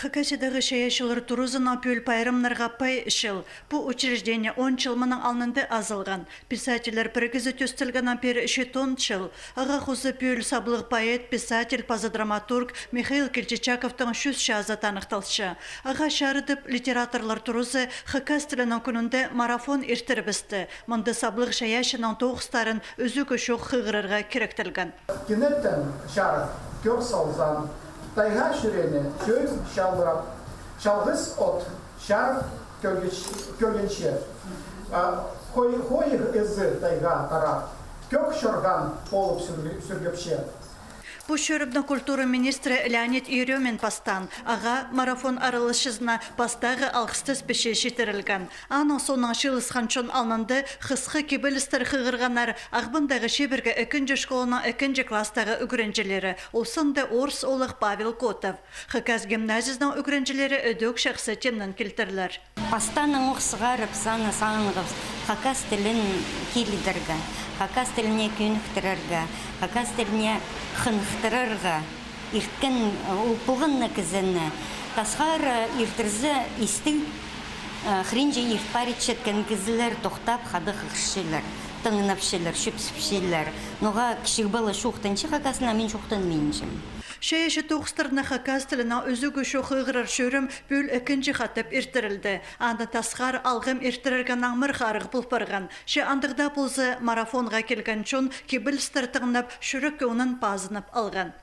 Хакасидағы шаяшылыр турузына пөл пайрымнарға пай шыл. Бұл учреждение 10 жылмының алнынды азылған. Писателер біргізі төстілген ампері 10 жыл. Аға құзы пөл саблық поэт, писатель, пазадраматург Михаил Кельчичаковтың шүз шазы танықталшы. Аға шарыдып литераторлар турузы Хакас тілінің күнінде марафон ертірбісті. Мұнды саблық шаяшының тоғыстарын өзі көшіқ қығырырға керектілген. Кенеттен шарық көр салзан, тайға жүрені көз шалдырап, шалғыз от шар көлгенше. Хойық ізі тайға тарап, көк шырған болып сүргепше. Бұл шөрібні культура министрі Леонид Еремин пастан, аға марафон арылышызына пастағы алғысты спеші жетірілген. Аның соның шылысқанчон алынды қысқы кебілістер қығырғанар ағбындағы шебіргі 2-ші школының 2-ші кластағы үгіренжелері, осында орыс олық Павел Котов. Хакас гимназиясының үгіренжелері өдөк шақсы темнен келтірілер. Пастаның ұқсығарып саңығыз Хакас тілін келідіргі, Хакас тіліне күйініктіріргі, Хакас тіліне қынықтырырға, ирткен ұпылғынны кізіні, тасқар иртірзі істің хринже иртпарит шеткен кізілер тоқтап қады қықшылар, тыңынапшылар, шөпсіпшілер. Ноға кішік балы шуқтыншы Хакасына мен шуқтын меншім. Шаяшы тоғыстарына Хакас тіліна өзігі шоқығырар шөрім бөл 2-ші қатып ертірілді. Анда тасқар алғым ертірірген аңмыр қарық бұлпырған. Ше андығда бұлзы марафонға келген чон кебіл стартығынап шүрік оның пазынып алған.